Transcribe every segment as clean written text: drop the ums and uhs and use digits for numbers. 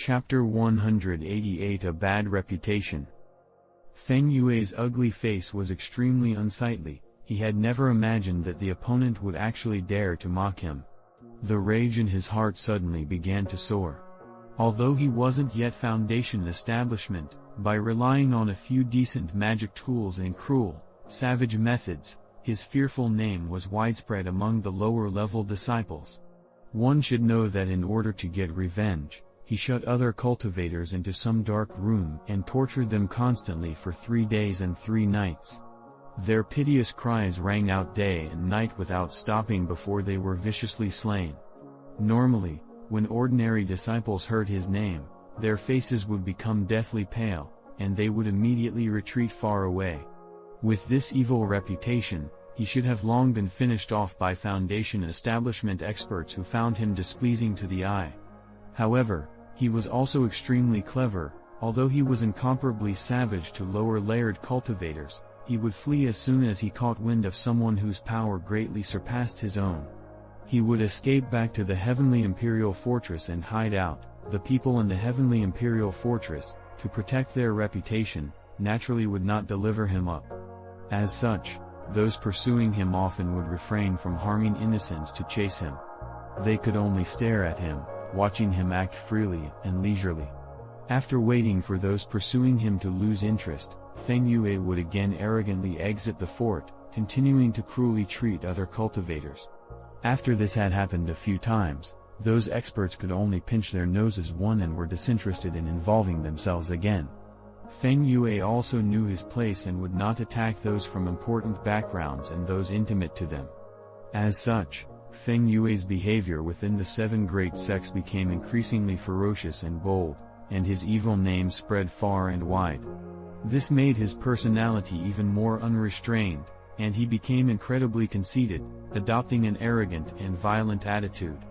Chapter 188 A Bad Reputation. Feng Yue's ugly face was extremely unsightly. He had never imagined that the opponent would actually dare to mock him. The rage in his heart suddenly began to soar. Although he wasn't yet foundation establishment, by relying on a few decent magic tools and cruel, savage methods, his fearful name was widespread among the lower-level disciples. One should know that in order to get revenge, he shut other cultivators into some dark room and tortured them constantly for 3 days and 3 nights. Their piteous cries rang out day and night without stopping before they were viciously slain. Normally, when ordinary disciples heard his name, their faces would become deathly pale, and they would immediately retreat far away. With this evil reputation, he should have long been finished off by foundation establishment experts who found him displeasing to the eye. However, he was also extremely clever. Although he was incomparably savage to lower-layered cultivators, he would flee as soon as he caught wind of someone whose power greatly surpassed his own. He would escape back to the Heavenly Imperial Fortress and hide out. The people in the Heavenly Imperial Fortress, to protect their reputation, naturally would not deliver him up. As such, those pursuing him often would refrain from harming innocents to chase him. They could only stare at him, watching him act freely and leisurely. After waiting for those pursuing him to lose interest, Feng Yue would again arrogantly exit the fort, continuing to cruelly treat other cultivators. After this had happened a few times, those experts could only pinch their noses and were disinterested in involving themselves again. Feng Yue also knew his place and would not attack those from important backgrounds and those intimate to them. As such, Feng Yue's behavior within the 7 great sects became increasingly ferocious and bold, and his evil name spread far and wide. This made his personality even more unrestrained, and he became incredibly conceited, adopting an arrogant and violent attitude.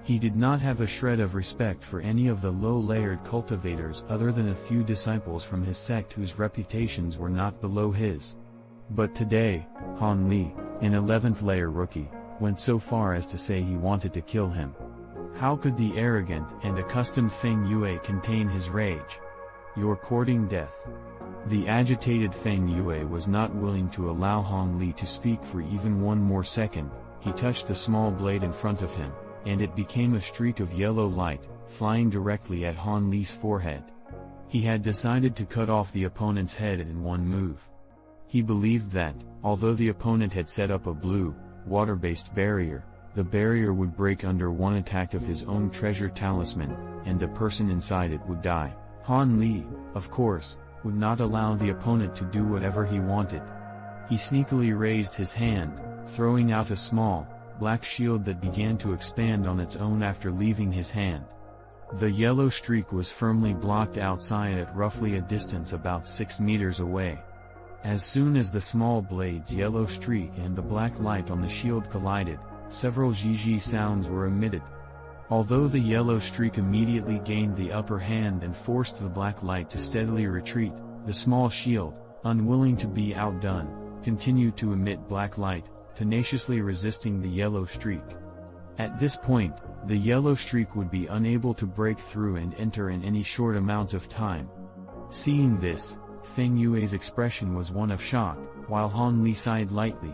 He did not have a shred of respect for any of the low-layered cultivators other than a few disciples from his sect whose reputations were not below his. But today, Han Li, an 11th layer rookie, went so far as to say he wanted to kill him. How could the arrogant and accustomed Feng Yue contain his rage? "You're courting death." The agitated Feng Yue was not willing to allow Han Li to speak for even one more second. He touched the small blade in front of him, and it became a streak of yellow light, flying directly at Han Li's forehead. He had decided to cut off the opponent's head in one move. He believed that, although the opponent had set up a blue, water-based barrier, the barrier would break under one attack of his own treasure talisman, and the person inside it would die. Han Li, of course, would not allow the opponent to do whatever he wanted. He sneakily raised his hand, throwing out a small, black shield that began to expand on its own after leaving his hand. The yellow streak was firmly blocked outside at roughly a distance about 6 meters away. As soon as the small blade's yellow streak and the black light on the shield collided, several zhizhi sounds were emitted. Although the yellow streak immediately gained the upper hand and forced the black light to steadily retreat, the small shield, unwilling to be outdone, continued to emit black light, tenaciously resisting the yellow streak. At this point, the yellow streak would be unable to break through and enter in any short amount of time. Seeing this, Feng Yue's expression was one of shock, while Han Li sighed lightly.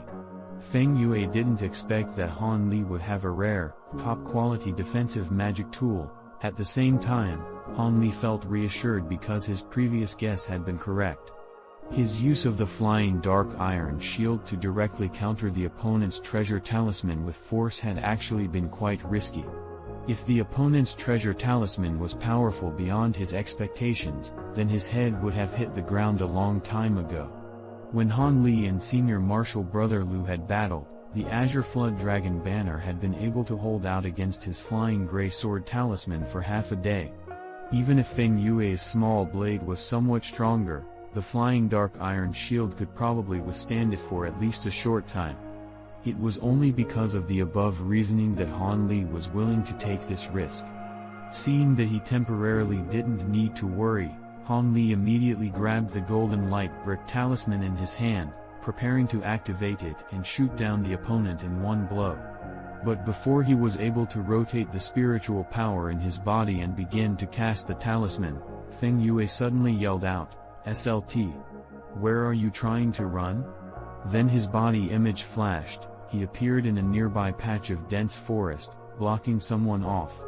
Feng Yue didn't expect that Han Li would have a rare, top-quality defensive magic tool. At the same time, Han Li felt reassured because his previous guess had been correct. His use of the flying dark iron shield to directly counter the opponent's treasure talisman with force had actually been quite risky. If the opponent's treasure talisman was powerful beyond his expectations, then his head would have hit the ground a long time ago. When Han Li and senior martial brother Lu had battled, the Azure Flood Dragon banner had been able to hold out against his flying gray sword talisman for half a day. Even if Feng Yue's small blade was somewhat stronger, the flying dark iron shield could probably withstand it for at least a short time. It was only because of the above reasoning that Han Li was willing to take this risk. Seeing that he temporarily didn't need to worry, Han Li immediately grabbed the golden light brick talisman in his hand, preparing to activate it and shoot down the opponent in one blow. But before he was able to rotate the spiritual power in his body and begin to cast the talisman, Feng Yue suddenly yelled out, "SLT! Where are you trying to run?" Then his body image flashed, he appeared in a nearby patch of dense forest, blocking someone off.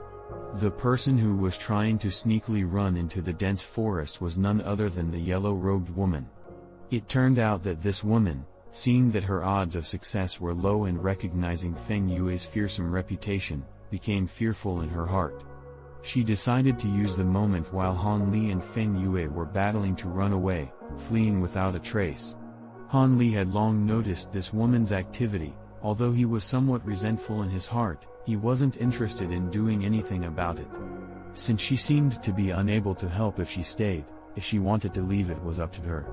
The person who was trying to sneakily run into the dense forest was none other than the yellow-robed woman. It turned out that this woman, seeing that her odds of success were low and recognizing Feng Yue's fearsome reputation, became fearful in her heart. She decided to use the moment while Han Li and Feng Yue were battling to run away, fleeing without a trace. Han Li had long noticed this woman's activity. Although he was somewhat resentful in his heart, he wasn't interested in doing anything about it. Since she seemed to be unable to help if she stayed, if she wanted to leave it was up to her.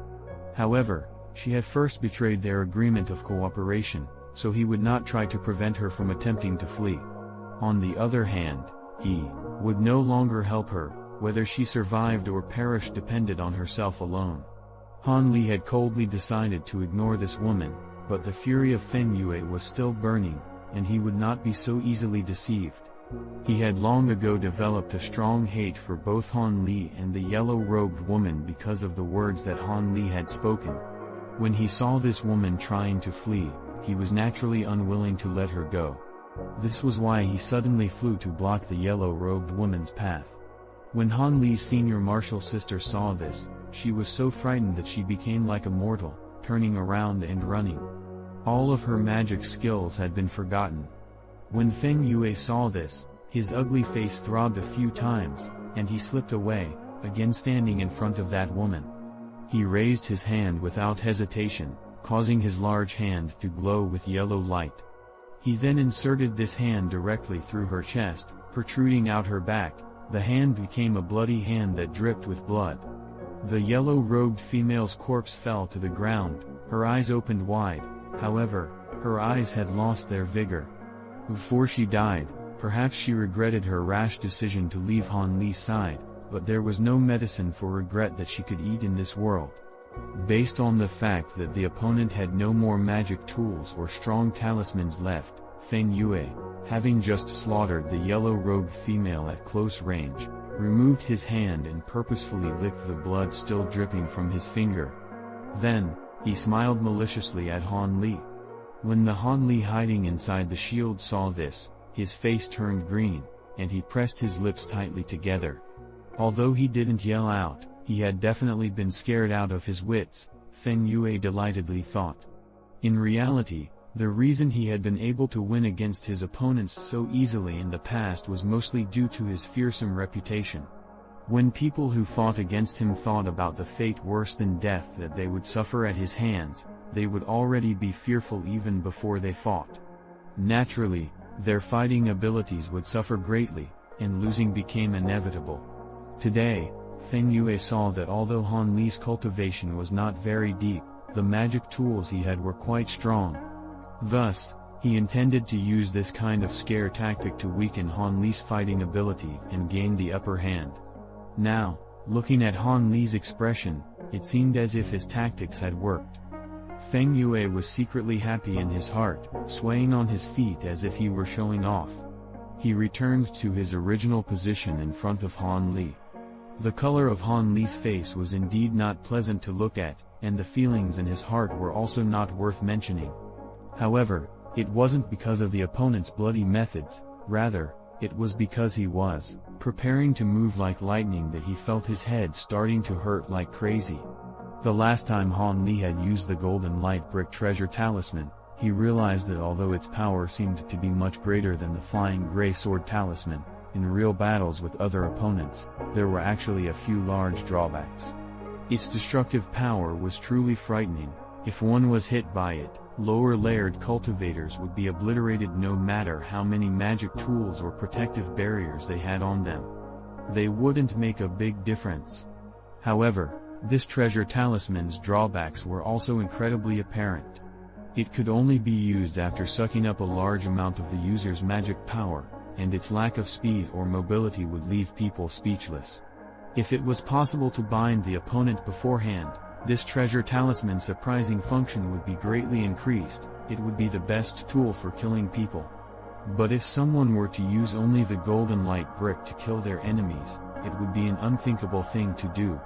However, she had first betrayed their agreement of cooperation, so he would not try to prevent her from attempting to flee. On the other hand, he would no longer help her, whether she survived or perished depended on herself alone. Han Li had coldly decided to ignore this woman, but the fury of Feng Yue was still burning, and he would not be so easily deceived. He had long ago developed a strong hate for both Han Li and the yellow-robed woman because of the words that Han Li had spoken. When he saw this woman trying to flee, he was naturally unwilling to let her go. This was why he suddenly flew to block the yellow-robed woman's path. When Han Li's senior martial sister saw this, she was so frightened that she became like a mortal, turning around and running. All of her magic skills had been forgotten. When Feng Yue saw this, his ugly face throbbed a few times, and he slipped away, again standing in front of that woman. He raised his hand without hesitation, causing his large hand to glow with yellow light. He then inserted this hand directly through her chest, protruding out her back. The hand became a bloody hand that dripped with blood. The yellow-robed female's corpse fell to the ground, her eyes opened wide. However, her eyes had lost their vigor. Before she died, perhaps she regretted her rash decision to leave Han Li's side, but there was no medicine for regret that she could eat in this world. Based on the fact that the opponent had no more magic tools or strong talismans left, Feng Yue, having just slaughtered the yellow-robed female at close range, removed his hand and purposefully licked the blood still dripping from his finger. Then, he smiled maliciously at Han Li. When the Han Li hiding inside the shield saw this, his face turned green, and he pressed his lips tightly together. Although he didn't yell out, he had definitely been scared out of his wits, Feng Yue delightedly thought. In reality, the reason he had been able to win against his opponents so easily in the past was mostly due to his fearsome reputation. When people who fought against him thought about the fate worse than death that they would suffer at his hands, they would already be fearful even before they fought. Naturally, their fighting abilities would suffer greatly, and losing became inevitable. Today, Feng Yue saw that although Han Li's cultivation was not very deep, the magic tools he had were quite strong. Thus, he intended to use this kind of scare tactic to weaken Han Li's fighting ability and gain the upper hand. Now, looking at Han Li's expression, it seemed as if his tactics had worked. Feng Yue was secretly happy in his heart, swaying on his feet as if he were showing off. He returned to his original position in front of Han Li. The color of Han Li's face was indeed not pleasant to look at, and the feelings in his heart were also not worth mentioning. However, it wasn't because of the opponent's bloody methods, rather, it was because he was preparing to move like lightning that he felt his head starting to hurt like crazy. The last time Han Li had used the golden light brick treasure talisman, he realized that although its power seemed to be much greater than the flying gray sword talisman, in real battles with other opponents, there were actually a few large drawbacks. Its destructive power was truly frightening. If one was hit by it, lower-layered cultivators would be obliterated no matter how many magic tools or protective barriers they had on them. They wouldn't make a big difference. However, this treasure talisman's drawbacks were also incredibly apparent. It could only be used after sucking up a large amount of the user's magic power, and its lack of speed or mobility would leave people speechless. If it was possible to bind the opponent beforehand, this treasure talisman's surprising function would be greatly increased. It would be the best tool for killing people. But if someone were to use only the golden light brick to kill their enemies, it would be an unthinkable thing to do.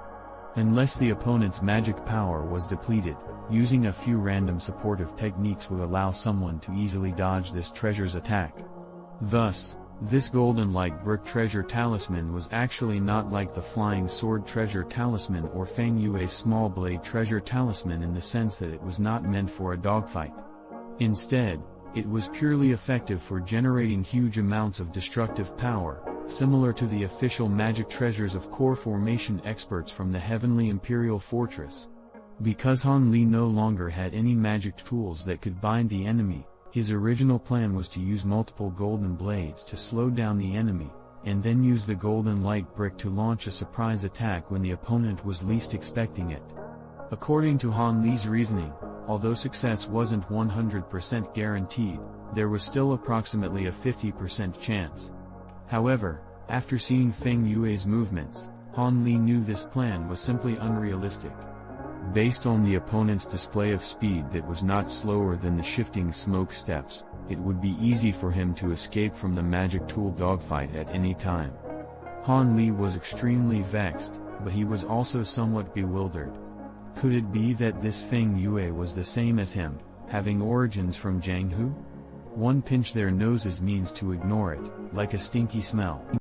Unless the opponent's magic power was depleted, using a few random supportive techniques would allow someone to easily dodge this treasure's attack. Thus, this golden light brick treasure talisman was actually not like the flying sword treasure talisman or Feng Yue's small blade treasure talisman in the sense that it was not meant for a dogfight. Instead, it was purely effective for generating huge amounts of destructive power, similar to the official magic treasures of core formation experts from the Heavenly Imperial Fortress. Because Han Li no longer had any magic tools that could bind the enemy, his original plan was to use multiple golden blades to slow down the enemy, and then use the golden light brick to launch a surprise attack when the opponent was least expecting it. According to Han Li's reasoning, although success wasn't 100% guaranteed, there was still approximately a 50% chance. However, after seeing Feng Yue's movements, Han Li knew this plan was simply unrealistic. Based on the opponent's display of speed that was not slower than the shifting smoke steps, it would be easy for him to escape from the magic tool dogfight at any time. Han Li was extremely vexed, but he was also somewhat bewildered. Could it be that this Feng Yue was the same as him, having origins from Jianghu? One pinch their noses means to ignore it, like a stinky smell.